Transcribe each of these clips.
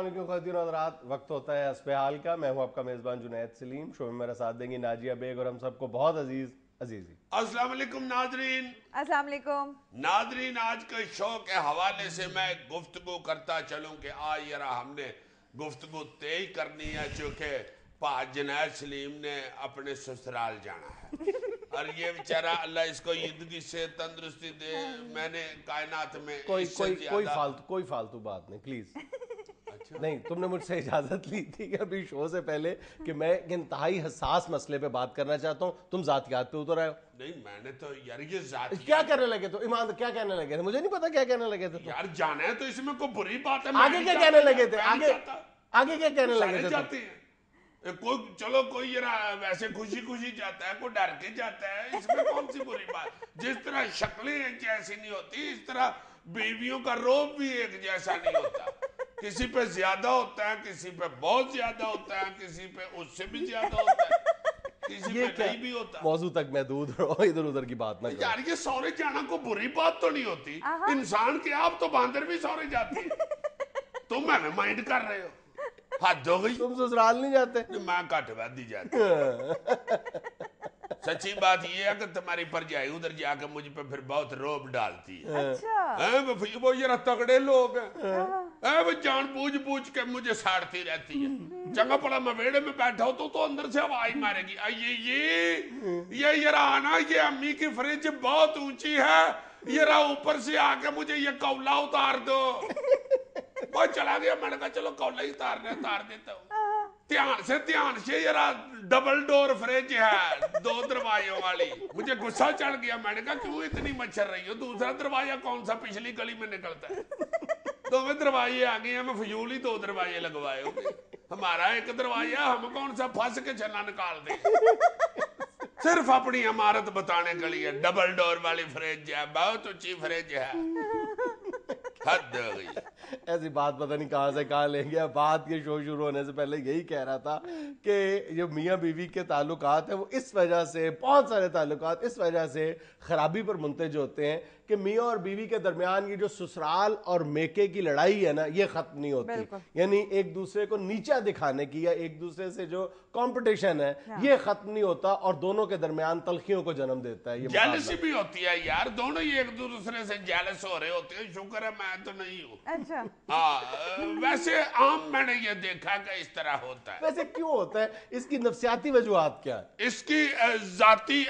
السلام علیکم خواتین و حضرات، وقت ہوتا ہے حسب حال کا. میں ہوں آپ کا میزبان جنید سلیم. شو میں میرا ساتھ دیں گی ناجیہ بیگ اور ہم سب کو بہت عزیزی. السلام علیکم ناظرین. السلام علیکم ناظرین، آج کے شو کے حوالے سے میں گفتگو کرتا چلوں کہ آج ذرا ہم نے گفتگو تیز کرنی ہے، چونکہ جنید سلیم نے اپنے سسرال جانا ہے اور یہ بیچارہ اللہ اس کو زندگی سے تندرستی دے. میں نے کائنات میں کوئی فالتو بات نہیں پلیز. نہیں، تم نے مجھ سے اجازت لی تھی کہ ابھی شو سے پہلے کہ میں انتہائی حساس مسئلے پہ بات کرنا چاہتا ہوں. تم ذاتیات پہ اتر آئے ہو. نہیں، میں نے تو یار یہ ذاتیات کیا کرنے لگے تو ایمان کیا کہنے لگے تھے؟ مجھے نہیں پتا کیا کہنے لگے تھے. یار جانا ہے تو اس میں کوئی بری بات ہے. آگے کیا کہنے لگے تھے؟ آگے کیا کہنے لگے تھے؟ جاتے ہیں کوئی ویسے خوشی جاتا ہے، کوئی ڈر کے جاتا ہے، اس میں کون سی بری بات. جس طرح شکلیں ایک جیسی نہیں ہوتی، اس طرح بیویوں کا روب بھی ایک جیسا نہیں ہوتا. کسی پہ زیادہ ہوتا ہے، کسی پہ بہت زیادہ ہوتا ہے، کسی پہ اس سے بھی زیادہ ہوتا ہے، کسی پہ نہیں بھی ہوتا. موضوع تک محدود رہو، ادھر ادھر کی بات نہ کرو. یار یہ سورے جانا کو بری بات تو نہیں ہوتی. انسان کے آپ تو باندر بھی سورے جاتی ہے، تم ہمیں مائنڈ کر رہے ہو. حد ہو گئی. تم سسرال نہیں جاتے؟ میں کٹ ودی جاتی. سچی بات یہ ہے کہ تمہاری پرجائی ادھر جا کے مجھ پہ پھر بہت روب ڈالتی ہے. وہ ذرا تگڑے لوگ ہیں، وہ جان بوجھ کے مجھے ساڑتی رہتی ہے. چنگا پڑا میں ویڑے میں بیٹھا ہوں تو اندر سے آواز مارے گی، یہ ذرا آنا، یہ امی کی فریج بہت اونچی ہے، ذرا اوپر سے آ کے مجھے یہ کولا اتار دو. وہ چلا گیا. میں نے کہا چلو کولا ہی اتار دیتا ہوں. دھیان سے ذرا ڈبل ڈور فریج ہے، 2 دروازوں والی. مجھے غصہ چڑھ گیا. میں نے کہا کیوں اتنی مچھر رہی ہو؟ دوسرا دروازہ کون سا پچھلی گلی میں نکلتا ہے؟ 2 دروازے آ گئے ہیں، میں فضول ہی 2 دروازے لگوائے ہوں گے. ہمارا ایک دروازہ، ہم کون سا پھنس کے چھلا نکال دیں؟ صرف اپنی عمارت بتانے کے لیے ڈبل ڈور والی فریج ہے، بہت اونچی فریج ہے. حد ہو گئی. ایسی بات پتہ نہیں کہاں سے کہاں لیں گے. بات یہ شو شروع ہونے سے پہلے یہی کہہ رہا تھا کہ جو میاں بیوی کے تعلقات ہیں وہ اس وجہ سے، بہت سارے تعلقات اس وجہ سے خرابی پر منتج ہوتے ہیں کہ میاں اور بیوی کے درمیان یہ جو سسرال اور میکے کی لڑائی ہے نا، یہ ختم نہیں ہوتی. یعنی ایک دوسرے کو نیچا دکھانے کی یا ایک دوسرے سے جو کمپٹیشن ہے یہ ختم نہیں ہوتا اور دونوں کے درمیان تلخیوں کو جنم دیتا ہے. یہ جیلسی بھی ہوتی ہے یار، دونوں ہی ایک دوسرے سے جیلس ہو رہے ہوتے ہیں. شکر ہے میں تو نہیں ہوں. اچھا ویسے عام میں نے یہ دیکھا کہ اس طرح ہوتا ہے. ویسے کیوں ہوتا ہے؟ اس کی نفسیاتی وجوہات کیا ہے؟ اس کی ذاتی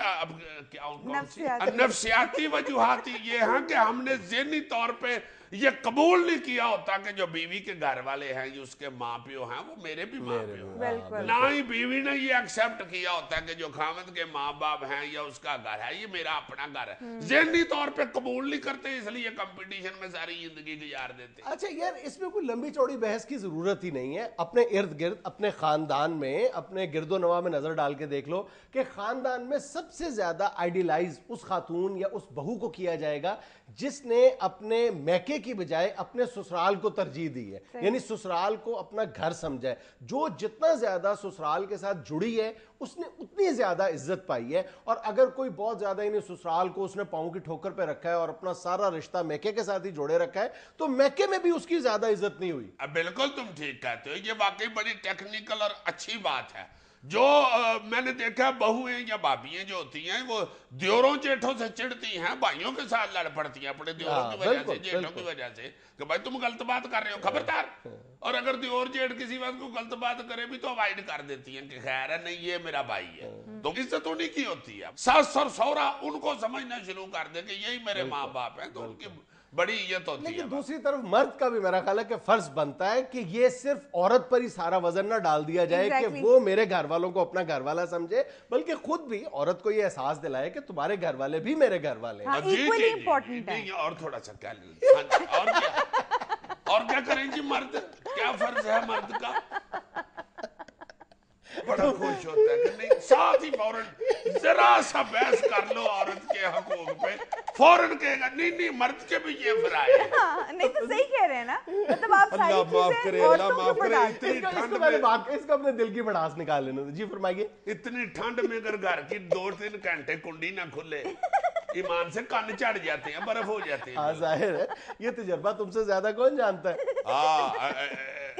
نفسیاتی وجوہات یہ ہیں کہ ہم نے ذہنی طور پہ یہ قبول نہیں کیا ہوتا کہ جو بیوی کے گھر والے ہیں، جو اس کے ماں پیو ہیں، وہ میرے بھی ماں پیو ہیں. نہ ہی بیوی نے یہ ایکسیپٹ کیا ہوتا ہے کہ جو خاوند کے ماں باپ ہیں یا اس کا گھر ہے، یہ میرا اپنا گھر ہے. ذہنی طور پہ قبول نہیں کرتے، اس لیے کمپٹیشن میں ساری زندگی گزار دیتے. اچھا یار، اس میں کوئی لمبی چوڑی بحث کی ضرورت ہی نہیں ہے. اپنے ارد گرد، اپنے خاندان میں، اپنے گرد و نواح میں نظر ڈال کے دیکھ لو کہ خاندان میں سب سے زیادہ آئیڈیلائز اس خاتون یا اس بہو کو کیا جائے گا جس نے اپنے میکے کی بجائے اپنے سسرال کو ترجیح دی ہے. یعنی سسرال کو اپنا گھر سمجھا ہے. جو جتنا زیادہ سسرال کے ساتھ جڑی ہے اس نے اتنی زیادہ عزت پائی ہے. اور اگر کوئی بہت زیادہ یعنی سسرال کو اس نے پاؤں کی ٹھوکر پہ رکھا ہے اور اپنا سارا رشتہ میکے کے ساتھ ہی جوڑے رکھا ہے تو میکے میں بھی اس کی زیادہ عزت نہیں ہوئی. بالکل تم ٹھیک کہتے ہو. یہ واقعی بڑی ٹیکنیکل اور اچھی بات ہے. جو میں نے دیکھا بہویں یا بھابیاں جو ہوتی ہیں وہ دیوروں جیٹھوں سے چڑھتی ہیں، بھائیوں کے ساتھ لڑ پڑتی ہیں اپنے دیوروں کی وجہ سے، جیٹھوں کی وجہ سے کہ بھائی تم غلط بات کر رہے ہو، خبردار. اور اگر دیور جیٹھ کسی وقت کو غلط بات کرے بھی تو اوائڈ کر دیتی ہیں کہ خیر ہے، نہیں یہ میرا بھائی ہے. تو عزت انہی کی ہوتی ہے. ساس اور سہرا ان کو سمجھنا شروع کر دے کہ یہی میرے ماں باپ ہیں تو ان کی بڑی عزت ہوتی ہے. لیکن دوسری طرف مرد کا بھی میرا خیال ہے کہ فرض بنتا ہے کہ یہ صرف عورت پر ہی سارا وزن نہ ڈال دیا جائے کہ وہ میرے گھر والوں کو اپنا گھر والا سمجھے، بلکہ خود بھی عورت کو یہ احساس دلائے کہ تمہارے گھر والے بھی میرے گھر والے ہیں. جی. اور تھوڑا سا کیا اور کیا کریں جی؟ مرد کیا فرض ہے مرد کا؟ بڑا خوش ہوتا ہے کہ نہیں، ساتھ ہی فوراً ذرا سا بحث کر لو عورت کے حقوق پہ، فوراً کہے گا نہیں مرد کے بھی یہ فرائض ہے. نہیں تو صحیح کہہ رہے ہیں نا، مطلب آپ ساری اللہ معاف کرے، اللہ معاف کرے. اتنی ٹھنڈ میں اس کو اپنے دل کی بڑھاس نکال لینا. جی فرمائیے. اتنی ٹھنڈ میں اگر گھر کی 2-3 گھنٹے کنڈی نہ کھلے، ایمان سے کان چڑھ جاتے ہیں، برف ہو جاتے ہیں. ظاہر ہے یہ تجربہ تم سے زیادہ کون جانتا ہے.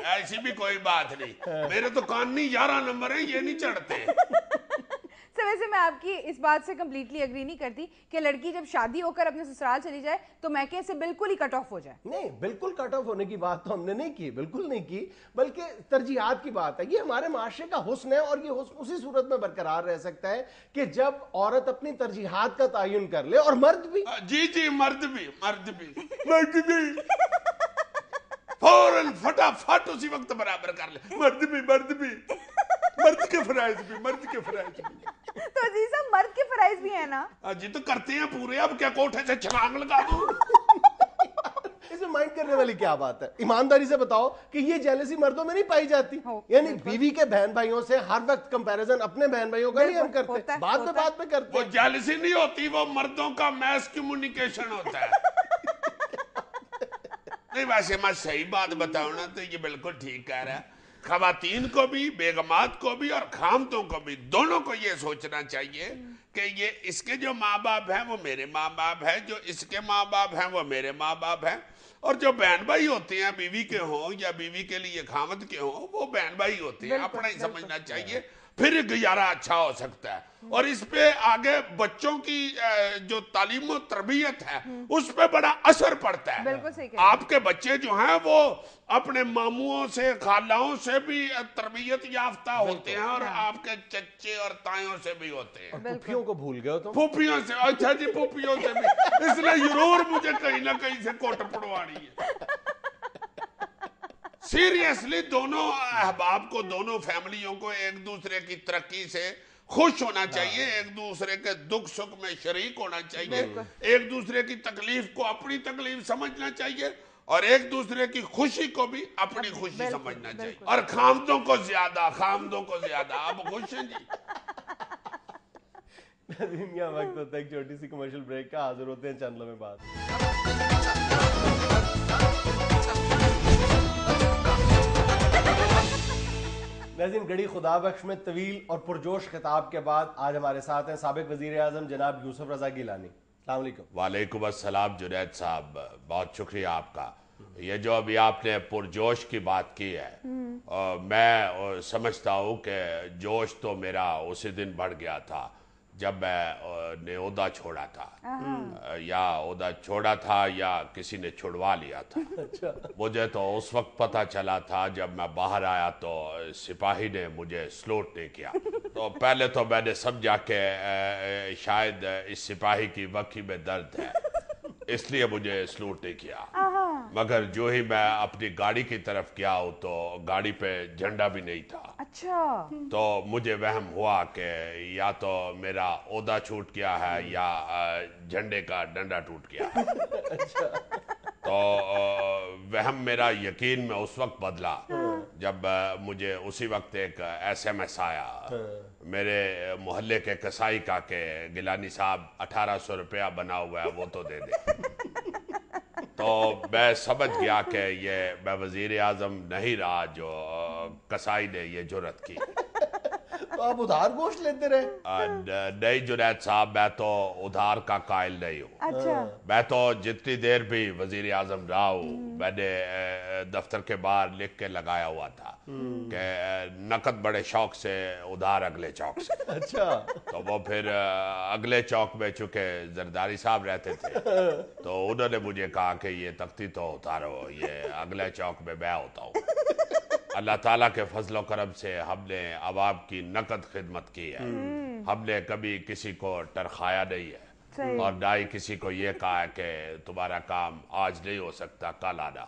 ایسی بھی کوئی بات نہیں. میرے تو قانونی 11 نمبر ہیں, یہ نہیں چڑھتے. سر ویسے میں آپ کی اس بات سے کمپلیٹلی اگری نہیں کرتی کہ لڑکی جب شادی ہو کر اپنے سسرال چلی جائے تو میکے سے بالکل ہی کٹ آف ہو جائے. نہیں, بالکل کٹ آف ہونے کی بات تو ہم نے نہیں کی, بالکل نہیں کی, بلکہ ترجیحات کی بات ہے. یہ ہمارے معاشرے کا حسن ہے, اور یہ حسن اسی صورت میں برقرار رہ سکتا ہے کہ جب عورت اپنی ترجیحات کا تعین کر لے, اور مرد بھی. جی مرد بھی فوراً فٹافٹ اسی وقت برابر کر لے. مرد کے فرائض بھی. تو عزیز صاحب مرد کے فرائض بھی ہیں نا. جی تو کرتے ہیں پورے. اب کیا کوٹھے سے چھلانگ لگا دوں؟ اس میں مائنڈ کرنے والی کیا بات ہے؟ ایمانداری سے بتاؤ کہ یہ جیلسی مردوں میں نہیں پائی جاتی. یعنی بیوی کے بہن بھائیوں سے ہر وقت کمپیریزن اپنے بہن بھائیوں کا نہیں ہم کرتے, بات پہ کرتے. وہ جیلسی نہیں ہوتی, وہ مردوں کا میس کمیونیکیشن ہوتا ہے. نہیں ویسے میں صحیح بات بتاؤں نا تو یہ بالکل ٹھیک کہہ رہا ہے. خواتین کو بھی, بیگمات کو بھی اور خامتوں کو بھی, دونوں کو یہ سوچنا چاہیے کہ یہ اس کے جو ماں باپ ہیں وہ میرے ماں باپ ہیں, جو اس کے ماں باپ ہیں وہ میرے ماں باپ ہیں, اور جو بہن بھائی ہوتے ہیں بیوی کے ہوں یا بیوی کے لیے خامد کے ہوں وہ بہن بھائی ہوتے ہیں. اپنا ہی سمجھنا چاہیے, پھر گزارا اچھا ہو سکتا ہے. اور اس پہ آگے بچوں کی جو تعلیم و تربیت ہے اس پہ بڑا اثر پڑتا ہے. بالکل صحیح. آپ کے بچے جو ہیں وہ اپنے ماموں سے, خالوں سے بھی تربیت یافتہ ہوتے ہیں, اور آپ کے چچے اور تائیوں سے بھی ہوتے ہیں. پھوپھیوں کو بھول گئے ہو تم. پھوپھیوں سے, اچھا جی پھوپھیوں سے بھی. اس لیے ضرور مجھے کہیں نہ کہیں سے کوٹ پڑوانی ہے. سیریسلی دونوں احباب کو, دونوں فیملیوں کو ایک دوسرے کی ترقی سے خوش ہونا چاہیے, ایک دوسرے کے دکھ سکھ میں شریک ہونا چاہیے, ایک دوسرے کی تکلیف کو اپنی تکلیف سمجھنا چاہیے, اور ایک دوسرے کی خوشی کو بھی اپنی خوشی سمجھنا چاہیے. اور خامدوں کو زیادہ. آپ خوش ہیں جی؟ یہاں وقت ہوتا ہے ایک چھوٹی سی کمرشل بریک کا, حاضر ہوتے ہیں چند لمحے بعد. ناظرین, گڑی خدا بخش میں طویل اور پرجوش خطاب کے بعد آج ہمارے ساتھ ہیں سابق وزیر اعظم جناب یوسف رضا گیلانی. السلام علیکم. وعلیکم السلام جنید صاحب, بہت شکریہ آپ کا. یہ جو ابھی آپ نے پرجوش کی بات کی ہے, میں سمجھتا ہوں کہ جوش تو میرا اسی دن بڑھ گیا تھا جب میں نے عہدہ چھوڑا تھا, یا عہدہ چھوڑا تھا یا کسی نے چھڑوا لیا تھا. مجھے تو اس وقت پتہ چلا تھا جب میں باہر آیا تو سپاہی نے مجھے سلوٹ نہیں کیا. تو پہلے تو میں نے سمجھا کہ شاید اس سپاہی کی وقی میں درد ہے, اس لیے مجھے سلوٹ نہیں کیا. مگر جو ہی میں اپنی گاڑی کی طرف گیا ہوں تو گاڑی پہ جھنڈا بھی نہیں تھا. اچھا. تو مجھے وہم ہوا کہ یا تو میرا عہدہ چھوٹ گیا ہے یا جھنڈے کا ڈنڈا ٹوٹ گیا. تو وہم میرا یقین میں اس وقت بدلا جب مجھے اسی وقت ایک ایس ایم ایس آیا میرے محلے کے کسائی کا کہ گیلانی صاحب 1800 روپیہ بنا ہوا ہے وہ تو دے دیں. تو میں سمجھ گیا کہ یہ میں وزیر اعظم نہیں رہا جو کسائی نے یہ جرت کی. تو آپ ادھار گوشت لیتے رہے؟ نہیں جنید صاحب, میں تو ادھار کا قائل نہیں ہوں. اچھا. میں تو جتنی دیر بھی وزیر اعظم رہا ہوں میں نے دفتر کے باہر لکھ کے لگایا ہوا تھا کہ نقد بڑے شوق سے, ادھار اگلے چوک سے. اچھا. تو وہ پھر اگلے چوک میں چونکہ زرداری صاحب رہتے تھے تو انہوں نے مجھے کہا کہ یہ تختی تو اتارو, یہ اگلے چوک میں میں ہوتا ہوں. اللہ تعالیٰ کے فضل و کرم سے ہم نے عوام کی نقد خدمت کی ہے, ہم نے کبھی کسی کو ٹرخایا نہیں ہے, اور نہ ہی کسی کو یہ کہا ہے کہ تمہارا کام آج نہیں ہو سکتا کل آنا.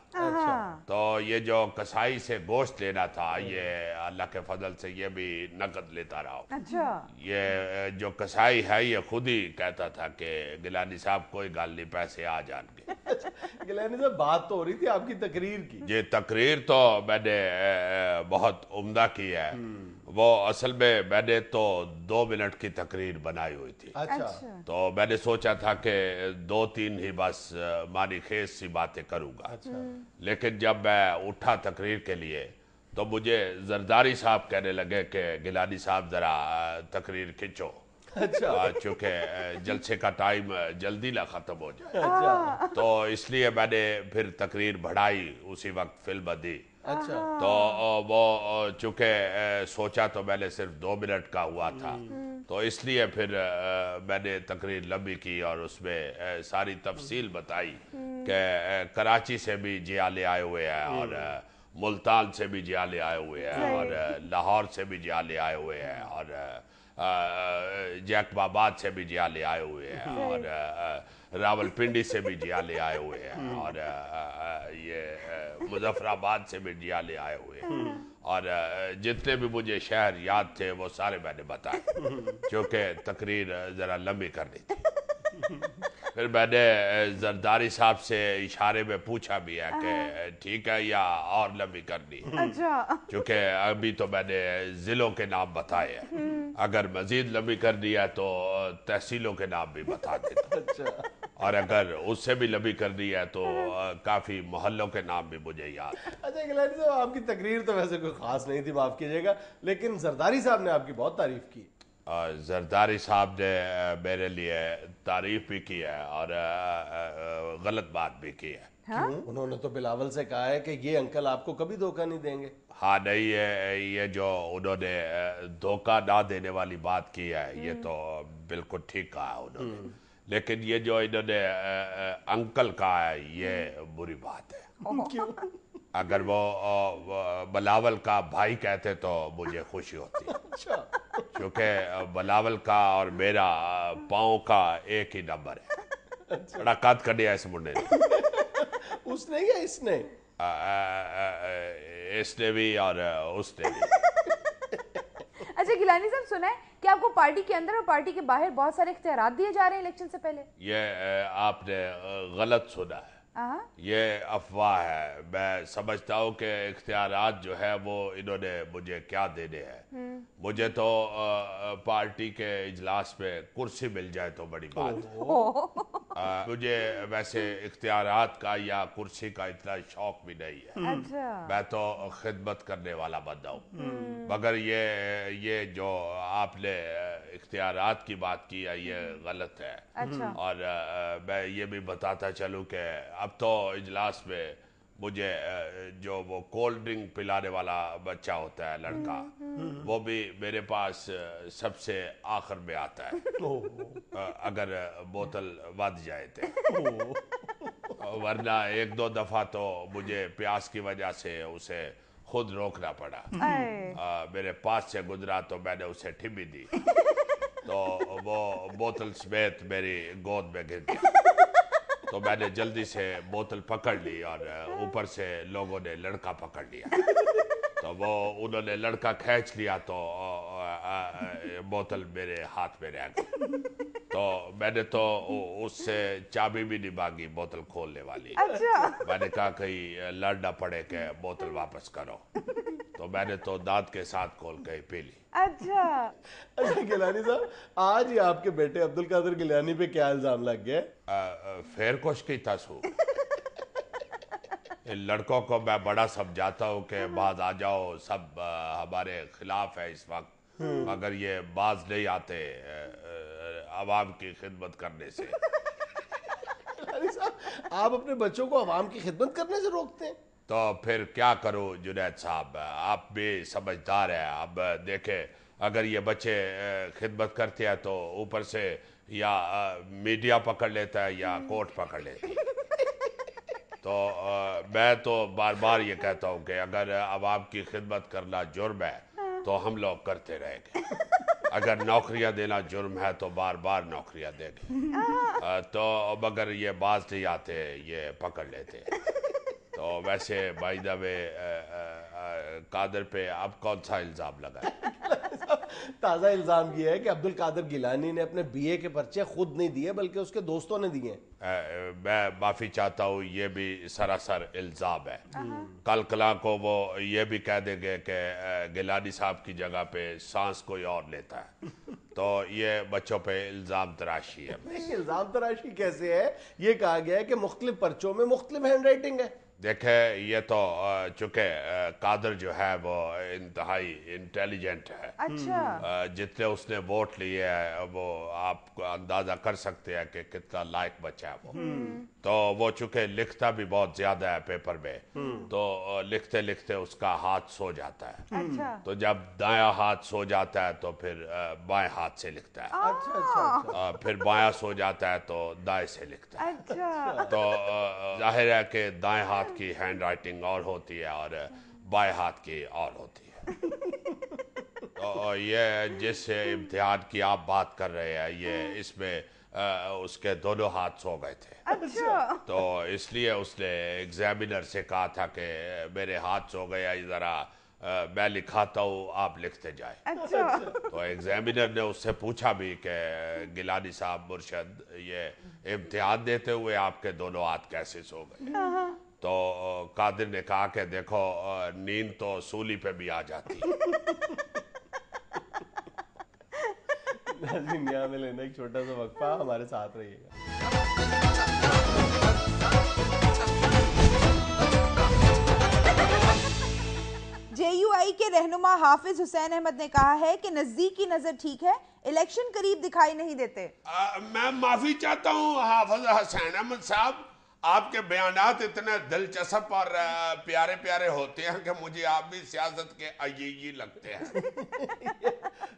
تو یہ جو کسائی سے گوشت لینا تھا یہ اللہ کے فضل سے یہ بھی نقد لیتا رہا. اچھا. یہ جو کسائی ہے یہ خود ہی کہتا تھا کہ گیلانی صاحب کوئی گل نہیں, پیسے آ جان گے. گیلانی صاحب بات تو ہو رہی تھی آپ کی تقریر کی. یہ تقریر تو میں نے بہت عمدہ کی ہے. وہ اصل میں نے تو 2 منٹ کی تقریر بنائی ہوئی تھی. اچھا. تو میں نے سوچا تھا کہ 2-3 ہی بس معنی خیز سی باتیں کروں گا. لیکن جب میں اٹھا تقریر کے لیے تو مجھے زرداری صاحب کہنے لگے کہ گیلانی صاحب ذرا تقریر کھینچو. اچھا. چونکہ جلسے کا ٹائم جلدی نہ ختم ہو جائے. اچھا. تو اس لیے میں نے پھر تقریر بڑھائی, اسی وقت فلم دی اچھا تو وہ چونکہ سوچا تو میں نے صرف 2 منٹ کا ہوا تھا، تو اس لیے پھر میں نے تقریر لمبی کی اور اس میں ساری تفصیل بتائی کہ کراچی سے بھی جیالے آئے ہوئے ہیں اور ملتان سے بھی جیالے آئے ہوئے ہیں اور لاہور سے بھی جیالے آئے ہوئے ہیں اور جیکب آباد سے بھی جیالے آئے ہوئے ہیں اور راول پنڈی سے بھی جیالے آئے ہوئے ہیں اور یہ مظفر آباد سے بھی جیالے آئے ہوئے ہیں اور جتنے بھی مجھے شہر یاد تھے وہ سارے میں نے بتائے کیونکہ تقریر ذرا لمبی کرنی تھی۔ پھر میں نے زرداری صاحب سے اشارے میں پوچھا بھی ہے کہ ٹھیک ہے یا اور لمبی کرنی ہے، چونکہ ابھی تو میں نے ضلعوں کے نام بتائے ہیں، اگر مزید لمبی کرنی ہے تو تحصیلوں کے نام بھی بتا دیتا، اور اگر اس سے بھی لمبی کرنی ہے تو کافی محلوں کے نام بھی مجھے یاد ہے۔ اچھا گیلانی صاحب، آپ کی تقریر تو ویسے کوئی خاص نہیں تھی، معاف کیجیے گا، لیکن زرداری صاحب نے آپ کی بہت تعریف کی۔ زرداری صاحب نے میرے لیے تعریف بھی کی ہے اور غلط بات بھی کی ہے۔ انہوں نے تو بلاول سے کہا ہے کہ یہ انکل آپ کو کبھی دھوکہ نہیں دیں گے۔ ہاں نہیں، یہ جو انہوں نے دھوکہ نہ دینے والی بات کی ہے یہ تو بالکل ٹھیک کہا انہوں نے، لیکن یہ جو انہوں نے انکل کہا ہے یہ بری بات ہے۔ کیوں؟ اگر وہ بلاول کا بھائی کہتے تو مجھے خوشی ہوتی، اچھا کیونکہ بلاول کا اور میرا پاؤں کا ایک ہی نمبر ہے، بڑا قد کڈیا اس منڈے نے، اس نے یا اس نے؟ اس نے بھی اور اس نے بھی۔ اچھا گیلانی صاحب، سنا ہے کہ آپ کو پارٹی کے اندر اور پارٹی کے باہر بہت سارے اختیارات دیے جا رہے ہیں الیکشن سے پہلے؟ یہ آپ نے غلط سنا ہے، یہ افواہ ہے۔ میں سمجھتا ہوں کہ اختیارات جو ہے وہ انہوں نے مجھے کیا دینے ہیں، مجھے تو پارٹی کے اجلاس میں کرسی مل جائے تو بڑی بات ہے۔ مجھے ویسے اختیارات کا یا کرسی کا اتنا شوق بھی نہیں ہے، میں تو خدمت کرنے والا بندہ ہوں، مگر یہ جو آپ نے اختیارات کی بات کی ہے یہ غلط ہے۔ اور میں یہ بھی بتاتا چلوں کہ اب تو اجلاس میں مجھے جو وہ کولڈ ڈرنک پلانے والا بچہ ہوتا ہے لڑکا، وہ بھی میرے پاس سب سے آخر میں آتا ہے اگر بوتل ود جائے تو، ورنہ 1-2 دفعہ تو مجھے پیاس کی وجہ سے اسے خود روکنا پڑا، میرے پاس سے گزرا تو میں نے اسے ٹھبی دی تو وہ بوتل سمیت میری گود میں گر گیا، تو میں نے جلدی سے بوتل پکڑ لی اور اوپر سے لوگوں نے لڑکا پکڑ لیا، تو وہ انہوں نے لڑکا کھینچ لیا تو بوتل میرے ہاتھ میں رہ گئی، تو میں نے تو اس سے چابی بھی نہیں مانگی بوتل کھولنے والی، میں نے کہا کہیں لڑ نہ پڑے کہ بوتل واپس کرو، تو میں نے تو دانت کے ساتھ کھول کے پی لی۔ اچھا گیلانی صاحب، آج ہی آپ کے بیٹے عبدالقادر گیلانی پہ کیا الزام لگ گیا؟ پھر کچھ کی تسو ان لڑکوں کو میں بڑا سمجھاتا ہوں کہ باز آ جاؤ، سب ہمارے خلاف ہے اس وقت، مگر یہ باز نہیں آتے عوام کی خدمت کرنے سے۔ آپ اپنے بچوں کو عوام کی خدمت کرنے سے روکتے ہیں؟ تو پھر کیا کروں جنید صاحب، آپ بھی سمجھدار ہیں، اب دیکھیں اگر یہ بچے خدمت کرتے ہیں تو اوپر سے یا میڈیا پکڑ لیتا ہے یا کورٹ پکڑ لیتی ہے، تو میں تو بار بار یہ کہتا ہوں کہ اگر عوام کی خدمت کرنا جرم ہے تو ہم لوگ کرتے رہیں گے، اگر نوکریاں دینا جرم ہے تو بار بار نوکریاں دیں گے، تو مگر یہ باز نہیں آتے، یہ پکڑ لیتے ہیں۔ تو ویسے بائی دا وے قادر پہ اب کون سا الزام لگا ہے؟ تازہ الزام یہ ہے کہ عبدالقادر گیلانی نے اپنے بی اے کے پرچے خود نہیں دیے بلکہ اس کے دوستوں نے دیے ہیں۔ میں معافی چاہتا ہوں، یہ بھی سراسر الزام ہے، کل کلاں کو وہ یہ بھی کہہ دیں گے کہ گیلانی صاحب کی جگہ پہ سانس کوئی اور لیتا ہے، تو یہ بچوں پہ الزام تراشی ہے۔ الزام تراشی کیسے ہے؟ یہ کہا گیا ہے کہ مختلف پرچوں میں مختلف ہینڈ رائٹنگ ہے۔ دیکھے یہ تو چونکہ قادر جو ہے وہ انتہائی انٹیلیجنٹ ہے. اچھا جتنے اس نے ووٹ لیے ہیں وہ آپ کو اندازہ کر سکتے ہیں کہ کتنا لائق بچہ ہے وہ. تو وہ چونکہ لکھتا بھی بہت زیادہ ہے پیپر میں تو لکھتے لکھتے اس کا ہاتھ سو جاتا ہے. اچھا تو جب دایاں ہاتھ سو جاتا ہے تو پھر بائیں ہاتھ سے لکھتا ہے. اچھا اچھا پھر بایاں سو جاتا ہے تو دائیں سے لکھتا ہے. اچھا تو ظاہر ہے کہ دائیں ہاتھ کی ہینڈ رائٹنگ اور ہوتی ہے اور بائیں ہاتھ کی اور ہوتی ہے. تو یہ جس امتحان کی آپ بات کر رہے ہیں یہ اس میں اس کے دونوں ہاتھ سو گئے تھے. اچھا تو اس لیے اس نے ایگزامینر سے کہا تھا کہ میرے ہاتھ سو گیا ذرا میں لکھاتا ہوں آپ لکھتے جائیں. اچھا تو ایگزامینر نے اس سے پوچھا بھی کہ گیلانی صاحب مرشد یہ امتحان دیتے ہوئے آپ کے دونوں ہاتھ کیسے سو گئے. تو قادر نے کہا کہ دیکھو نیند تو سولی پہ بھی آ جاتی ہے. ناظرین یہاں میں لینا ایک چھوٹا سا وقفہ, ہمارے ساتھ رہیے گا. JUI کے رہنما حافظ حسین احمد نے کہا ہے کہ نزدیک کی نظر ٹھیک ہے, الیکشن قریب دکھائی نہیں دیتے. میں معافی چاہتا ہوں حافظ حسین احمد صاحب, آپ کے بیانات اتنے دلچسپ اور پیارے پیارے ہوتے ہیں کہ مجھے آپ بھی سیاست کے عیی لگتے ہیں.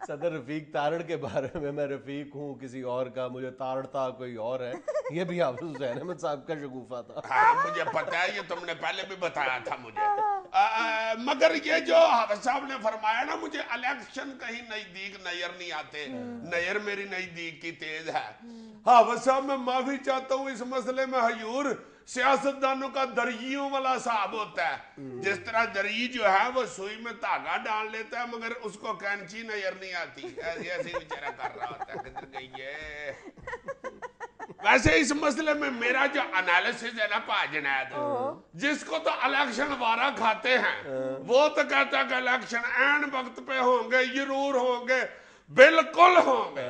صدر رفیق تارڑ کے بارے میں رفیق ہوں کسی اور کا, مجھے تارڑتا کوئی اور ہے, یہ بھی حافظ حسین احمد صاحب کا شگوفہ تھا. ہاں مجھے پتا ہے, یہ تم نے پہلے بھی بتایا تھا مجھے. مگر یہ جو حافظ صاحب نے فرمایا نا مجھے الیکشن کہیں نزدیک نظر نہیں آتے, نظر میری نزدیک کی تیز ہے. حافظ صاحب میں معافی چاہتا ہوں, اس مسئلے میں حضور سیاستدانوں کا درجیوں والا صاحب ہوتا ہے. جس طرح درجی جو ہے وہ سوئی میں دھاگا ڈال لیتا ہے مگر اس کو کینچی نظر نہیں آتی, ایسی ایسی بیچارہ کر رہا ہوتا ہے کدھر گئی ہے. ویسے اس مسئلے میں میرا جو انالیسس ہے نا پا جنید, جس کو تو الیکشن وارہ کھاتے ہیں وہ تو کہتا ہے کہ الیکشن این وقت پہ ہوں گے, ضرور ہوں گے, بالکل ہوں گے.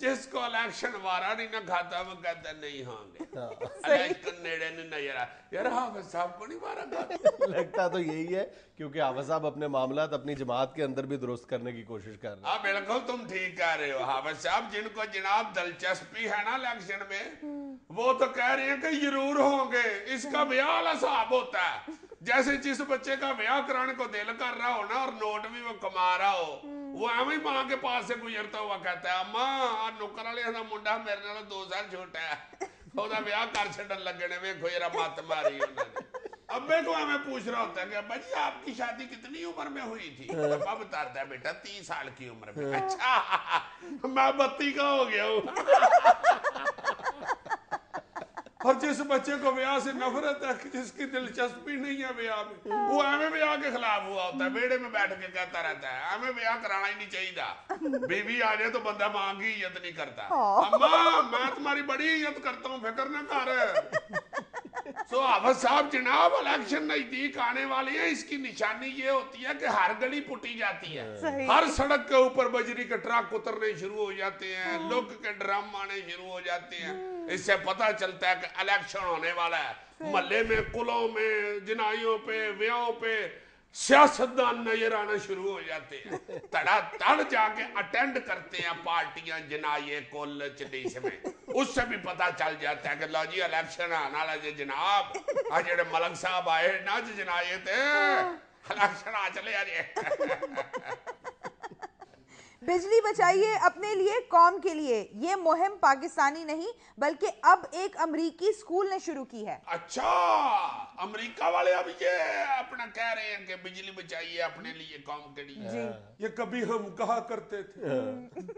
جس کو الیکشن وارہ نہیں نہ کھاتا وہ کہتا نہیں ہوں گے, الیکشن نیڑے نہیں نظر آ. یار حافظ صاحب کو نہیں وارہ کھاتا. لگتا تو یہی ہے کیونکہ حافظ صاحب اپنے معاملات اپنی جماعت کے اندر بھی درست کرنے کی کوشش کر رہے ہیں. ہاں بالکل تم ٹھیک کہہ رہے ہو حافظ صاحب, جن کو جناب دلچسپی ہے نا الیکشن میں وہ تو کہہ رہے ہیں کہ ضرور ہوں گے. اس کا بیاہ والا صاحب ہوتا ہے, جیسے جس بچے کا بیاہ کرانے کو دل کر رہا ہو نا اور نوٹ بھی وہ کما رہا ہو, وہ ایویں ماں کے پاس سے گزرتا ہوا کہتا ہے اماں نوکر والے دا منڈا میرے نال 2 سال چھوٹا ہے, وہ بیاہ کر چھڈن لگے نے, ویکھو ذرا مت ماری انہوں نے. ابے کو ہمیں پوچھ رہا ہوتا ہے کہ ابا جی آپ کی شادی کتنی عمر میں ہوئی تھی؟ ابا بتاتا ہے بیٹا 30 سال کی عمر میں. اچھا میں 32 کا ہو گیا ہوں. اور جس بچے کو بیاہ سے نفرت ہے, جس کی دلچسپی نہیں ہے بیاہ میں, وہ ہمیں بیاہ کے خلاف ہوا ہوتا ہے, بیڑے میں بیٹھ کے کہتا رہتا ہے ہمیں بیاہ کرانا ہی نہیں چاہیے. بیوی آ جائے تو بندہ ماں کی عزت نہیں کرتا. اماں میں تمہاری بڑی عزت کرتا ہوں, فکر نہ کر. سو حافظ صاحب جناب الیکشن نزدیک آنے والے ہیں, اس کی نشانی یہ ہوتی ہے کہ ہر گلی پٹی جاتی ہے, ہر سڑک کے اوپر بجری کے ٹرک اترنے شروع ہو جاتے ہیں, لوگ کے ڈرم آنے شروع ہو جاتے ہیں. اس سے پتہ چلتا ہے کہ الیکشن ہونے والا ہے. محلے میں, قلوں میں, جنائیوں پہ, ویاہوں پہ سیاستدان نظر آنا شروع ہو جاتے ہیں. تڑا تڑ جا کے اٹینڈ کرتے ہیں پارٹیاں جنائے کل چلیس میں. اس سے بھی پتہ چل جاتا ہے کہ لو جی الیکشن آنا لا جی جناب, آج جڑے ملک صاحب آئے نا جی جنائے تھے, الیکشن آ چلے آ جائے. بجلی بچائیے اپنے لیے قوم کے لیے, یہ مہم پاکستانی نہیں بلکہ اب ایک امریکی اسکول نے شروع کی ہے. اچھا امریکہ والے اب یہ اپنا کہہ رہے ہیں کہ بجلی بچائیے اپنے لیے قوم کے لیے. یہ کبھی ہم کہا کرتے تھے.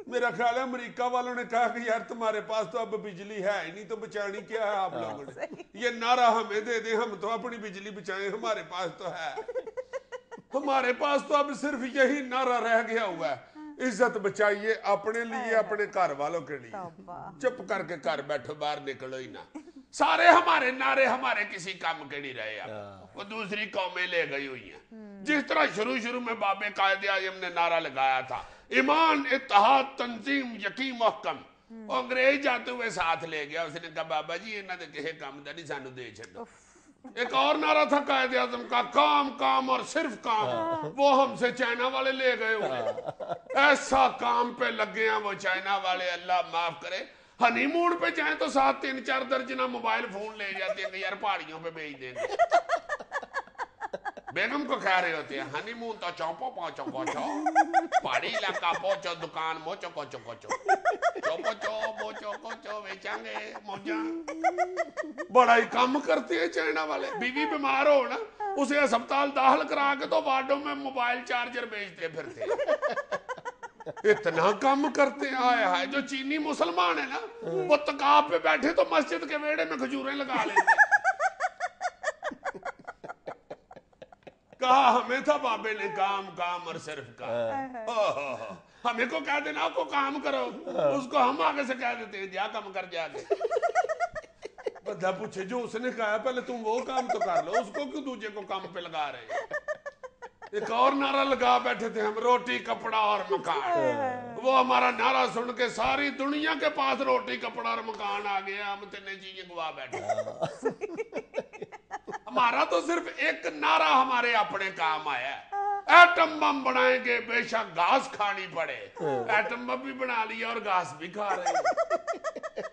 میرا خیال ہے امریکہ والوں نے کہا کہ یار تمہارے پاس تو اب بجلی ہے ہی نہیں, تو بچانی کیا ہے آپ لوگوں نے, یہ نعرہ ہمیں دے دیں, ہم تو اپنی بجلی بچائیں, ہمارے پاس تو ہے. ہمارے پاس تو اب صرف یہی نعرہ رہ گیا ہوا ہے, عزت بچائیے اپنے لیے, اپنے گھر والوں کے لیے. چپ کر کے گھر بیٹھو, باہر نکلو ہی نہ. سارے ہمارے نعرے ہمارے کسی کام کے نہیں رہے, اب وہ دوسری قومیں لے گئی ہوئی ہیں. جس طرح شروع میں باب قائد اعظم نے نعرہ لگایا تھا ایمان, اتحاد, تنظیم, یقین, محکم, انگریز جاتے ہوئے ساتھ لے گیا. اس نے کہا بابا جی انہاں دے کسے کام دا نہیں, سانو دے چھڈو. ایک اور نعرہ تھا قائد اعظم کا، کام کام اور صرف کام، وہ ہم سے چائنا والے لے گئے ہوئے، ایسا کام پہ لگے ہیں وہ چائنا والے، اللہ معاف کرے۔ ہنی مون پہ جائیں تو 7-3-4 درجنہ موبائل فون لے جاتے ہیں کہ یار پہاڑیوں پہ بھیج دیں گے۔ بیگم کو کہہ رہے ہوتے ہیں ہنی مون تو چوپو پہنچو کوچو، پہاڑی علاقہ پہنچو دکان موچو کوچو کوچو، چوپو چو موچو کوچو بیچیں گے موجاں۔ بڑا ہی کام کرتے ہیں چائنا والے۔ بیوی بیمار ہو نا، اسے ہسپتال داخل کرا کے تو وارڈوں میں موبائل چارجر بیچتے پھرتے ہیں، اتنا کام کرتے ہیں۔ آئے ہائے، جو چینی مسلمان ہے نا وہ تقاب پہ بیٹھے تو مسجد کے ویڑے میں کھجوریں لگا لیتے ہیں۔ کہا ہمیں تھا بابے نے کام کام اور صرف کام، ہمیں کو کہہ دینا آپ کو کام کرو، اس کو ہم آگے سے کہہ دیتے ہیں جا کام کر جا کے۔ بندہ پوچھے جو اس نے کہا پہلے تم وہ کام تو کر لو، اس کو کیوں دوسرے کو کام پہ لگا رہے ہیں؟ ایک اور نعرہ لگا بیٹھے تھے ہم، روٹی کپڑا اور مکان۔ وہ ہمارا نعرہ سن کے ساری دنیا کے پاس روٹی کپڑا اور مکان آ گیا، ہم تین چیزیں گوا بیٹھے۔ ہمارا تو صرف ایک نعرہ ہمارے اپنے کام آیا ہے، ایٹم بم بنائیں گے بے شک گھاس کھانی پڑے۔ ایٹم بم بھی بنا لیا اور گھاس بھی کھا رہے ہیں۔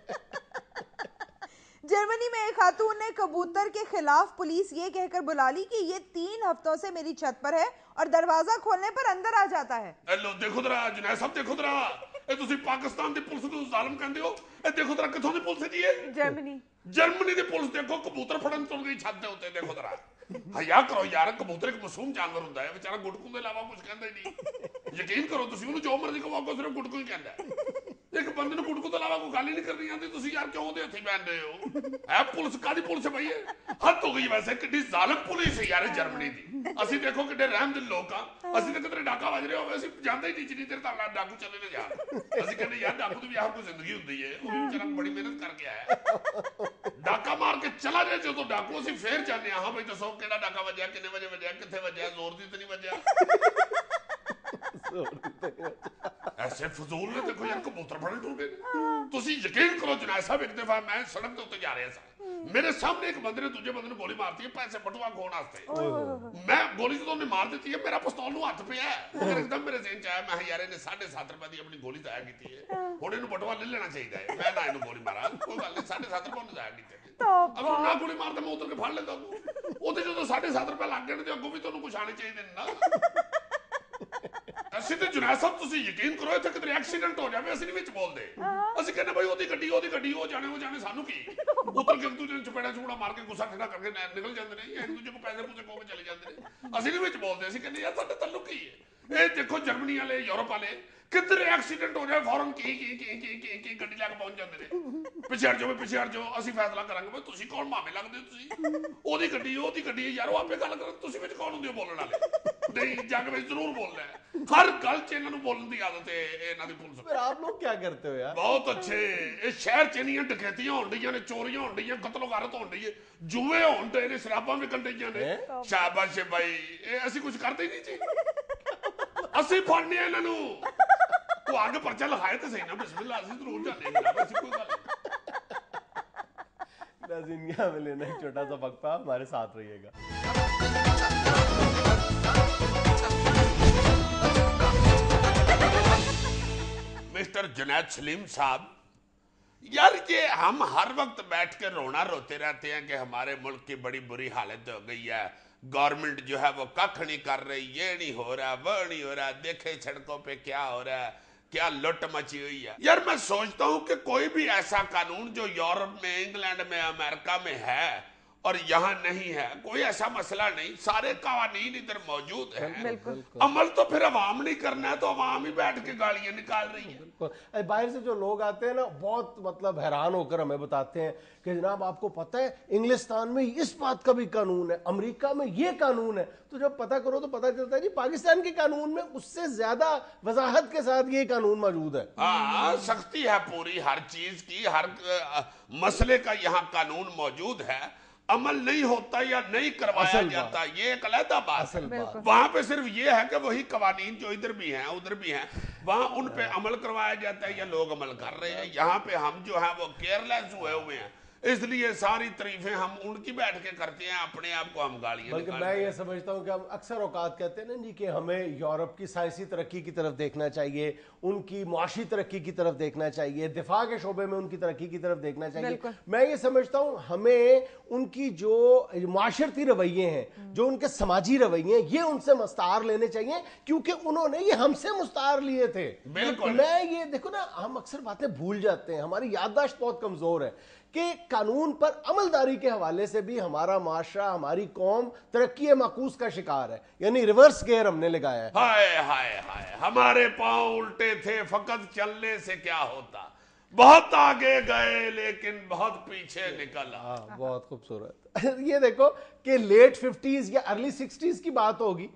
جرمنی میں ایک خاتون نے کبوتر کے خلاف پولیس یہ کہہ کر بلا لی کہ یہ 3 ہفتوں سے میری چھت پر ہے اور دروازہ کھولنے پر اندر آ جاتا ہے۔ لو دیکھو ذرا جنید صاحب، دیکھو ذرا، اے تسی پاکستان دی پولیس نوں ظالم کہندے ہو، اے دیکھو ذرا کتھوں دی پولیس جی ہے؟ جرمنی دی پولیس دیکھو کبوتر پھڑن چل گئی چھت دے اوتے، دیکھو ذرا۔ حیا کرو یار، کبوتر ایک معصوم جانور ہوندا ہے، بیچارہ گٹکوں دے علاوہ کچھ کہندا ہی نہیں۔ یقین کرو تسی اونوں جو مرضی کہو کو صرف گٹکو ہی کہندا ہے۔ ایک بندے نوں گٹکو تو علاوہ کوئی گل ہی نہیں کرنی آندی، تسی یار کیوں دے ہتھی بہن رہے ہو؟ اے پولیس کادی پولیس ہے بھائی؟ حد ہو گئی ویسے، کڈی ظالم پولیس ہے یار جرمنی دی۔ اسی دیکھو کڈے رحم دل لوگ ہاں، اسی تے کدھر ڈاکا وج رہا ہوے اسی جاندا ہی نہیں جنی دیر تک ڈاکو چلے نہ جان۔ اسی کہندے یار ڈاکو دی بھی ہر کوئی زندگی ہوندی ہے، وہ بھی بیچارہ بڑی محنت کر کے آیا ہے۔ ڈاکا مار کے چلا جائے جو تو ڈاکو اسی پھر جانے ہاں بھائی دسو کیڑا ڈاکا وجیا، کنے بجے وجیا، کتنے وجیا، زور دی تے نہیں وجیا۔ ایسے فضول نے دیکھو یار کبوتر بڑے ٹوٹ گئے۔ تسی یقین کرو جنید صاحب، ایک دفعہ میں سڑک تے اتنے جا رہا سا، میرے سامنے ایک بندے نے دوسرے بندے نے گولی مارتی ہے پیسے بٹوا کھون واسطے۔ میں گولی تو نے مار دیتی ہے، میرا پستول نوں ہاتھ پہ ہے، مگر ایک دم میرے ذہن چ آیا میں یار نے 7.5 روپے دی اپنی گولی ضائع کی ہے، ہن اینوں بٹوا لے لینا چاہیے، میں نہ اینوں گولی مارا، کوئی گل نہیں، 7.5 روپے ضائع کیتے۔ اگر نہ گولی مارتا میں اتر کے پھڑ لیتا ہوں، اوتے جو 7.5 روپے لگ گئے تے اگوں بھی تانوں کچھ آنے چاہیے نا۔ اسی تے جنید صاحب تسی یقین کرو ایتھے کدھر ایکسیڈنٹ ہو جاوے اسی نہیں وچ بول دے، اسی کہنے بھائی اودی گڈی ہو جانے سانو کی، اتر کے ایک دوسرے چپیڑا چپڑا مار کے غصہ ٹھنڈا کر کے نکل جاندے نے، ایک دوسرے کو پیسے پوسے کھو کے چلے جاندے نے، اسی نہیں وچ بول دے، اسی کہنے یار ساڈے تعلق کی ہے۔ اے دیکھو جرمنی والے یورپ والے کدھر ایکسیڈنٹ ہو جائے فوراً کی گڈی لے کے پہنچ جاندے نے، پیچھے ہٹ جاؤ اسی فیصلہ کرانگے، بھائی تسی کون مامے لگدے تسی، اودی گڈی یار وہ آپے گل کرن، تسی وچ کون ہوندے ہو بولن والے؟ نہیں جا کے ضرور بولنا ہے، ہر گل چ انہاں نوں بولن دی عادت ہے انہاں دی پولیس۔ پھر آپ لوگ کیا کرتے ہو یار؟ بہت اچھے، اے شہر چ انیاں ڈکیتیاں ہون ڈیاں نے، چوریاں ہون ڈیاں، قتل و غارت ہون ڈی ہے، جوئے ہون ڈے نے، شراباں وکن ڈیاں نے۔ شاباش بھائی، اے اسی کچھ کرتے ہی نہیں جی، اسی پھڑنے انہاں نوں، وہ آگے پرچہ لکھائے تے صحیح نا، بسم اللہ اسی ضرور جانے گا، اسی کوئی گل نہیں۔ ناظرین یہاں میں لینا ایک چھوٹا سا وقفہ، ہمارے ساتھ رہیے گا۔ مسٹر جنید سلیم صاحب، یار یہ ہم ہر وقت بیٹھ کے روتے رہتے ہیں کہ ہمارے ملک کی بڑی بری حالت ہو گئی ہے، گورنمنٹ جو ہے وہ ککھ نہیں کر رہی، یہ نہیں ہو رہا، وہ نہیں ہو رہا، دیکھیں سڑکوں پہ کیا ہو رہا ہے، کیا لٹ مچی ہوئی ہے۔ یار میں سوچتا ہوں کہ کوئی بھی ایسا قانون جو یورپ میں، انگلینڈ میں، امریکہ میں ہے اور یہاں نہیں ہے، کوئی ایسا مسئلہ نہیں، سارے قوانین ادھر موجود ہیں، عمل تو پھر عوام نہیں کرنا ہے، تو عوام ہی بیٹھ کے گالیاں نکال رہی ہیں۔ باہر سے جو لوگ آتے ہیں نا بہت مطلب حیران ہو کر ہمیں بتاتے ہیں کہ جناب آپ کو پتہ ہے انگلستان میں اس بات کا بھی قانون ہے، امریکہ میں یہ قانون ہے، تو جب پتہ کرو تو پتہ چلتا ہے جی پاکستان کے قانون میں اس سے زیادہ وضاحت کے ساتھ یہ قانون موجود ہے۔ ہاں سختی ہے پوری ہر چیز کی، ہر مسئلے کا یہاں قانون موجود ہے، عمل نہیں ہوتا یا نہیں کروایا جاتا یہ ایک علیحدہ بات ہے۔ وہاں پہ صرف یہ ہے کہ وہی قوانین جو ادھر بھی ہیں ادھر بھی ہیں، وہاں ان پہ عمل کروایا جاتا ہے یا لوگ عمل کر رہے ہیں، یہاں پہ ہم جو ہیں وہ کیئرلیس ہوئے ہیں۔ اس لیے ساری تعریفیں ہم ان کی بیٹھ کے کرتے ہیں, اپنے آپ کو ہم گالیاں بلکہ میں یہ سمجھتا ہوں کہ ہم اکثر اوقات کہتے ہیں نا جی کہ ہمیں یورپ کی سائنسی ترقی کی طرف دیکھنا چاہیے, ان کی معاشی ترقی کی طرف دیکھنا چاہیے, دفاع کے شعبے میں ان کی ترقی کی طرف دیکھنا چاہیے. میں یہ سمجھتا ہوں ہمیں ان کی جو معاشرتی رویے ہیں, جو ان کے سماجی رویے ہیں, یہ ان سے مستعار لینے چاہیے, کیونکہ انہوں نے یہ ہم سے مستعار لیے تھے. بالکل. میں یہ دیکھو نا, ہم اکثر باتیں بھول جاتے ہیں, ہماری یادداشت بہت کمزور ہے کہ قانون پر عملداری کے حوالے سے بھی ہمارا معاشرہ, ہماری قوم ترقی معکوس کا شکار ہے. یعنی ریورس گیئر ہم نے لگایا ہے. ہائے ہائے ہائے, ہمارے پاؤں الٹے تھے, فقط چلنے سے کیا ہوتا, بہت آگے گئے لیکن بہت پیچھے نکلا. بہت خوبصورت. یہ دیکھو کہ لیٹ 50s یا ارلی 60s کی بات ہوگی,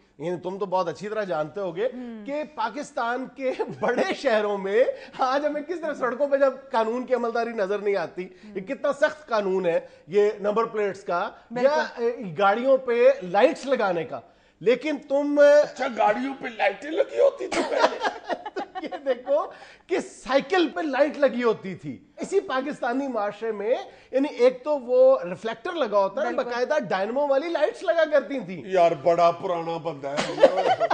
تم تو بہت اچھی طرح جانتے ہوگے کہ پاکستان کے بڑے شہروں میں آج ہمیں کس طرح سڑکوں پہ جب قانون کی عملداری نظر نہیں آتی, یہ کتنا سخت قانون ہے یہ نمبر پلیٹس کا یا گاڑیوں پہ لائٹس لگانے کا, لیکن تم اچھا گاڑیوں پہ لائٹیں لگی ہوتی تھی پہلے. یہ دیکھو کہ سائیکل پہ لائٹ لگی ہوتی تھی. اسی پاکستانی معاشرے میں یعنی ایک تو وہ ریفلیکٹر لگا ہوتا ہے, باقاعدہ ڈائنمو والی لائٹس لگا کرتی تھی. یار بڑا پرانا بندہ ہے,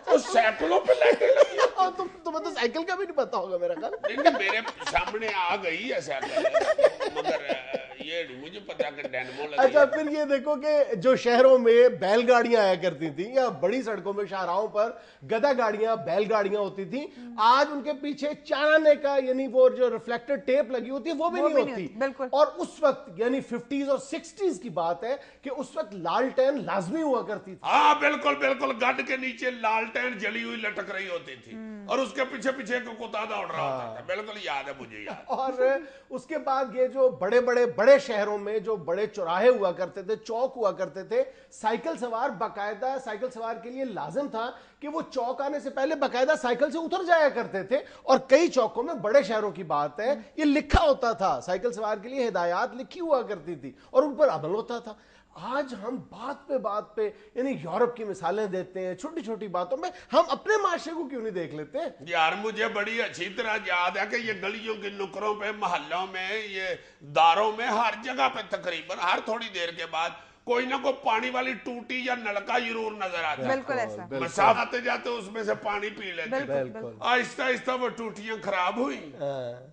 تو سائیکلوں پہ لائٹیں لگی. تمہیں تو سائیکل کا بھی نہیں پتا ہوگا میرا خیال. نہیں, میرے سامنے آ گئی ہے سائیکل, مگر یہ نہیں مجھے پتا کہ ڈینمو لگی. اچھا پھر یہ دیکھو کہ جو شہروں میں بیل گاڑیاں آیا کرتی تھیں یا بڑی سڑکوں میں شاہراہوں پر گدا گاڑیاں, بیل گاڑیاں ہوتی تھیں, آج ان کے پیچھے چارانے کا یعنی وہ جو ریفلیکٹر ٹیپ لگی ہوتی ہے وہ بھی نہیں ہوتی. اور اس وقت یعنی 50s اور 60s کی بات ہے کہ اس وقت لالٹین لازمی ہوا کرتی تھی. ہاں بالکل بالکل, گڈ کے نیچے لالٹین جلی ہوئی لٹک رہی ہوتی تھی اور اس کے پیچھے پیچھے کتا دوڑ رہا ہوتا تھا. بالکل یاد ہے مجھے یاد. اور اس کے بعد یہ جو بڑے بڑے شہروں میں جو بڑے چوراہے ہوا کرتے تھے, چوک ہوا کرتے تھے, سائیکل سوار باقاعدہ سائیکل سوار کے لیے لازم تھا کہ وہ چوک آنے سے پہلے باقاعدہ سائیکل سے اتر جایا کرتے تھے. اور کئی چوکوں میں, بڑے شہروں کی بات ہے, یہ لکھا ہوتا تھا, سائیکل سوار کے لیے ہدایات لکھی ہوا کرتی تھی اور ان پر عمل ہوتا تھا. آج ہم بات پہ یعنی یورپ کی مثالیں دیتے ہیں, چھوٹی چھوٹی باتوں میں ہم اپنے معاشرے کو کیوں نہیں دیکھ لیتے؟ یار مجھے بڑی اچھی طرح یاد ہے کہ یہ گلیوں کی نکروں پہ, محلوں میں, یہ داروں میں, ہر جگہ پہ تقریباً ہر تھوڑی دیر کے بعد کوئی نہ کوئی پانی والی ٹوٹی یا نلکا ضرور نظر آتا ہے. بالکل ایسا. مسافت آتے جاتے اس میں سے پانی پی لیتے. آہستہ آہستہ وہ ٹوٹیاں خراب ہوئی,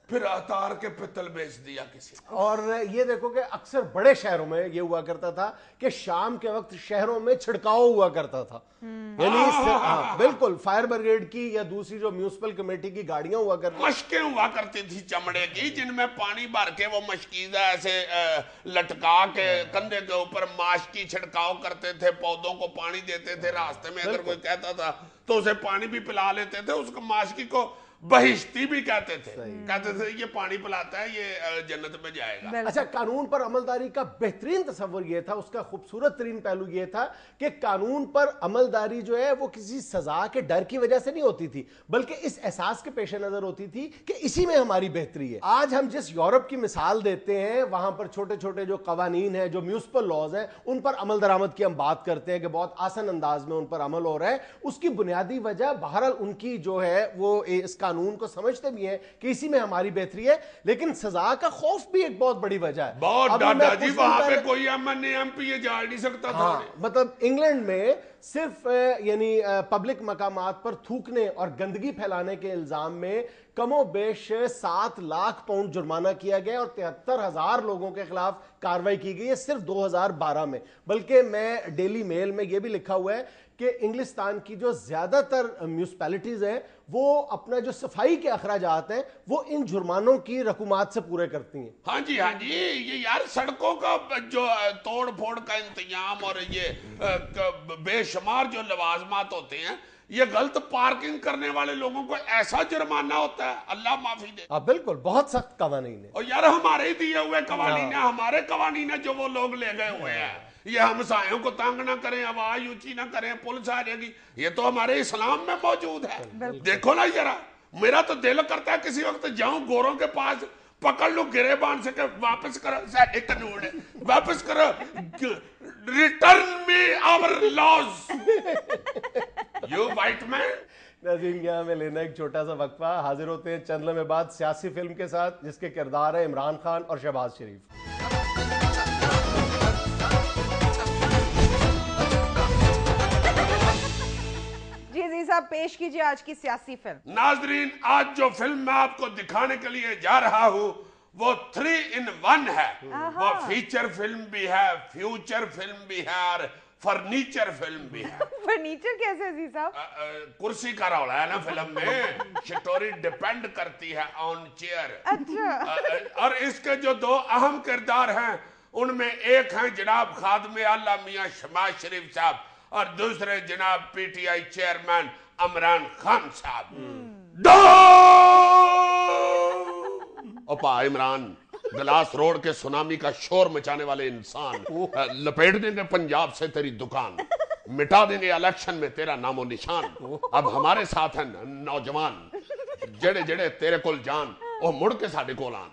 پھر اتار کے پتل بیچ دیا کسی. اور یہ دیکھو کہ اکثر بڑے شہروں میں یہ ہوا کرتا تھا کہ شام کے وقت شہروں میں چھڑکاؤ ہوا کرتا تھا. یعنی بالکل فائر بریگیڈ کی یا دوسری جو میونسپل کمیٹی کی گاڑیاں ہوا کرتی, مشکیں ہوا کرتی تھی چمڑے کی, جن میں پانی بھر کے وہ مشکیزہ ایسے لٹکا کے کندھے کے اوپر ماشکی چھڑکاؤ کرتے تھے, پودوں کو پانی دیتے تھے. راستے میں اگر کوئی کہتا تھا تو اسے پانی بھی پلا لیتے تھے. اس کو ماشکی کو بہشتی بھی کہتے تھے, کہتے تھے یہ پانی پلاتا ہے, یہ جنت میں جائے گا. اچھا قانون پر عملداری کا بہترین تصور یہ تھا, اس کا خوبصورت ترین پہلو یہ تھا کہ قانون پر عملداری جو ہے وہ کسی سزا کے ڈر کی وجہ سے نہیں ہوتی تھی, بلکہ اس احساس کے پیش نظر ہوتی تھی کہ اسی میں ہماری بہتری ہے. آج ہم جس یورپ کی مثال دیتے ہیں وہاں پر چھوٹے چھوٹے جو قوانین ہیں, جو میونسپل لاز ہیں, ان پر عمل درآمد کی ہم بات کرتے ہیں کہ بہت آسان انداز میں ان پر عمل ہو رہا ہے. اس کی بنیادی وجہ بہرحال ان کی جو ہے وہ اس قانون کو سمجھتے بھی ہیں کہ اسی میں ہماری بہتری ہے, لیکن سزا کا خوف بھی ایک بہت بڑی وجہ ہے. بہت ڈاڈا جی, وہاں پہ کوئی ایم پی جا نہیں سکتا تھا. مطلب انگلینڈ میں صرف یعنی پبلک مقامات پر تھوکنے اور گندگی پھیلانے کے الزام میں کم و بیش 7 لاکھ پاؤنڈ جرمانہ کیا گیا اور 73,000 لوگوں کے خلاف کاروائی کی گئی ہے صرف 2012 میں. بلکہ میں ڈیلی میل میں یہ بھی لکھا ہوا ہے کہ انگلستان کی جو زیادہ تر میونسپیلٹیز ہیں وہ اپنا جو صفائی کے اخراجات ہیں وہ ان جرمانوں کی رقومات سے پورے کرتی ہیں. ہاں جی, یہ یار سڑکوں کا جو توڑ پھوڑ کا انتظام اور یہ بے شمار جو لوازمات ہوتے ہیں, یہ غلط پارکنگ کرنے والے لوگوں کو ایسا جرمانہ ہوتا ہے, اللہ معافی دے. بالکل بہت سخت قوانین ہیں. اور یار ہمارے ہی دیے ہوئے قوانین ہیں, ہمارے قوانین ہیں جو وہ لوگ لے گئے ہوئے ہیں. یہ ہمسایوں کو تنگ نہ کریں, آواز اونچی نہ کریں, پولیس آ جائے گی, یہ تو ہمارے اسلام میں موجود ہے. دیکھو نا ذرا, میرا تو دل کرتا ہے کسی وقت جاؤں گوروں کے پاس, پکڑ لو گرے باندھ سے کہ واپس کرو سارے قانون, واپس کرو, return me our laws you white man. ناظرین یہاں میں لینا ایک چھوٹا سا وقفہ, حاضر ہوتے ہیں چند لمحے بعد سیاسی فلم کے ساتھ جس کے کردار ہے عمران خان اور شہباز شریف. صاحب پیش کیجئے آج کی سیاسی فلم. ناظرین آج جو فلم میں آپ کو دکھانے کے لیے جا رہا ہوں وہ 3 in 1 ہے. وہ فیچر فلم بھی ہے, فیوچر فلم بھی ہے اور فرنیچر فلم بھی ہے. فرنیچر کیسے عزیز صاحب؟ کرسی کا رولا ہے نا فلم میں, سٹوری ڈیپینڈ کرتی ہے آن چیئر. اچھا. اور اس کے جو 2 اہم کردار ہیں ان میں ایک ہیں جناب خادم اعلیٰ میاں شہباز شریف صاحب اور دوسرے جناب P T I chairman Imran Khan صاحب. اوپا عمران, گلاس روڈ کے سونامی کا شور مچانے والے انسان, لپیٹ دیں گے پنجاب سے تیری دکان, مٹا دیں گے الیکشن میں تیرا نام و نشان. اب ہمارے ساتھ ہیں نوجوان جڑے جڑے تیرے کول جان وہ مڑ کے ساڈے کول آن.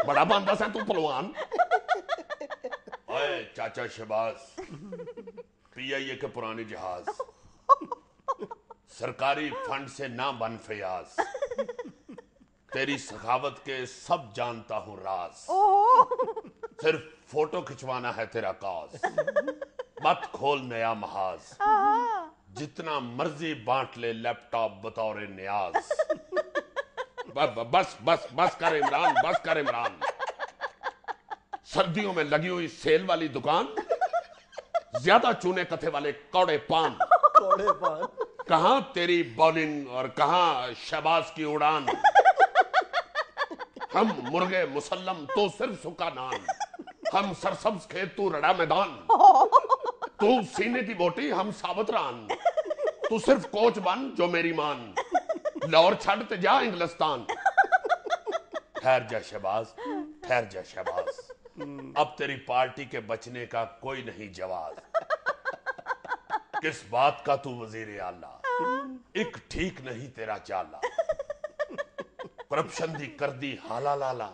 بڑا باندھا سا تو پلوان. اے چاچا شہباز, پی آئی اے کے پرانے جہاز, سرکاری فنڈ سے نہ بن فیاض, تیری سخاوت کے سب جانتا ہوں راز, صرف فوٹو کھچوانا ہے تیرا کاز, مت کھول نیا محاذ, جتنا مرضی بانٹ لے لیپ ٹاپ بطور نیاز. بس بس بس کر عمران, بس کر عمران. سردیوں میں لگی ہوئی سیل والی دکان, زیادہ چونے کتھے والے کوڑے پان. کہاں تیری بولنگ اور کہاں شہباز کی اڑان, ہم مرغے مسلم تو صرف سکا نان, ہم سرسبز کھیت تو رڑا میدان, تو سینے کی بوٹی ہم ثابت ران, تو صرف کوچ بن جو میری مان, لاہور چھڑ تے جا انگلستان. ٹھہر جا شہباز, ٹھہر جا شہباز, اب تیری پارٹی کے بچنے کا کوئی نہیں جواز. کس بات کا تو وزیر اعلیٰ, ایک ٹھیک نہیں تیرا چالا, کرپشن دی کر دی حالا لالا,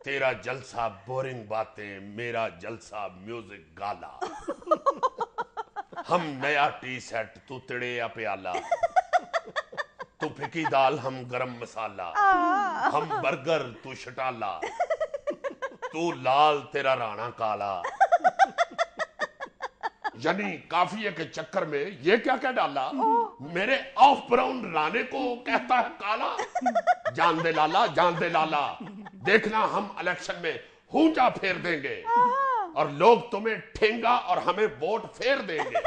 تیرا جلسہ بورنگ باتیں, میرا جلسہ میوزک گالا. ہم نیا ٹی سیٹ تو تڑے یا پیالہ, تو پھکی دال ہم گرم مسالہ, ہم برگر تو شٹالا, تو لال تیرا رانا کالا. یعنی کافیے کے چکر میں یہ کیا کیا ڈالا, میرے آف براؤن رانے کو کہتا ہے کالا. جان دے لالا, جان دے لالا, دیکھنا ہم الیکشن میں ہونجا پھیر دیں گے, اور لوگ تمہیں ٹھینگا اور ہمیں ووٹ پھیر دیں گے.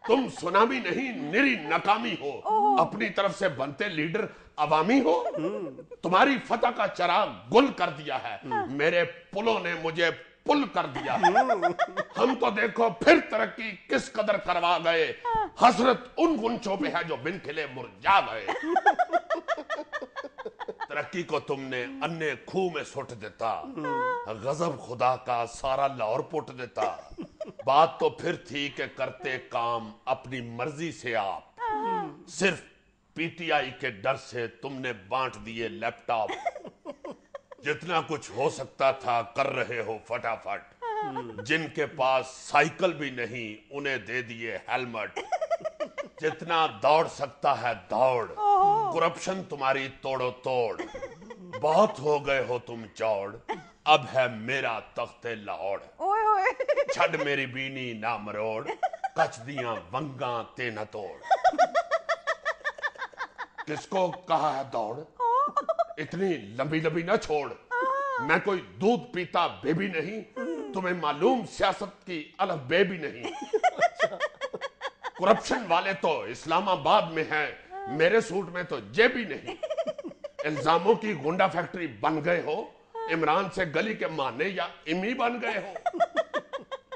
تم سونامی نہیں نری ناکامی ہو, اپنی طرف سے بنتے لیڈر عوامی ہو. تمہاری فتح کا چراغ گل کر دیا ہے, میرے پلوں نے مجھے پل کر دیا. ہم تو دیکھو پھر ترقی کس قدر کروا گئے, حسرت ان گنچوں پہ ہے جو بن کھلے مرجا گئے. ترقی کو تم نے انے کھو میں سٹ دیتا, غضب خدا کا سارا لاہور پٹ دیتا. بات تو پھر تھی کہ کرتے کام اپنی مرضی سے آپ, صرف پی ٹی آئی کے ڈر سے تم نے بانٹ دیے لیپ ٹاپ. جتنا کچھ ہو سکتا تھا کر رہے ہو فٹافٹ, جن کے پاس سائیکل بھی نہیں انہیں دے دیے ہیلمٹ. جتنا دوڑ سکتا ہے دوڑ, کرپشن تمہاری توڑو توڑ. بہت ہو گئے ہو تم چوڑ, اب ہے میرا تخت لاہور. چھڑ میری بینی نہ مروڑ, کچھ دیاں ونگاں تے نہ توڑ. کس کو کہا ہے دوڑ, اتنی لمبی لمبی نہ چھوڑ. میں کوئی دودھ پیتا بیبی نہیں, تمہیں معلوم سیاست کی الف بے بھی نہیں. کرپشن والے تو اسلام آباد میں ہیں, میرے سوٹ میں تو جیبی نہیں. الزاموں کی گنڈا فیکٹری بن گئے ہو, عمران سے گلی کے مانے یا امی بن گئے ہو.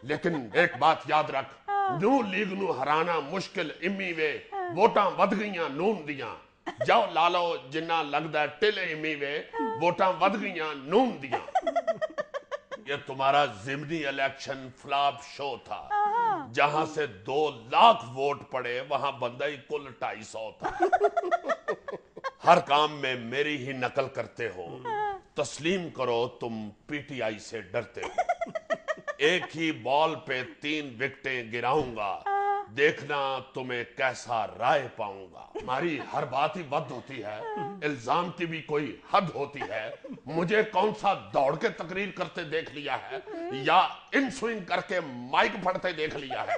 لیکن ایک بات یاد رکھ, نون لیگ نو ہرانا مشکل امی وے, ووٹاں ود گئیاں نون دیاں. جاؤ لالو جنہ لگدا ہے ٹلے امی وے, ووٹاں ود گئیاں نون دیاں. یہ تمہارا ضمنی الیکشن فلاپ شو تھا, جہاں سے 2 لاکھ ووٹ پڑے وہاں بندہ ہی کل 250 تھا. ہر کام میں میری ہی نقل کرتے ہو, تسلیم کرو تم پی ٹی آئی سے ڈرتے ہو. ایک ہی بال پہ 3 وکٹیں گراؤں گا, دیکھنا تمہیں کیسا رائے پاؤں گا. ہماری ہر بات ہی ود ہوتی ہے, الزام کی بھی کوئی حد ہوتی ہے. مجھے کون سا دوڑ کے تقریر کرتے دیکھ لیا ہے, یا ان سوئنگ کر کے مائک پھڑتے دیکھ لیا ہے.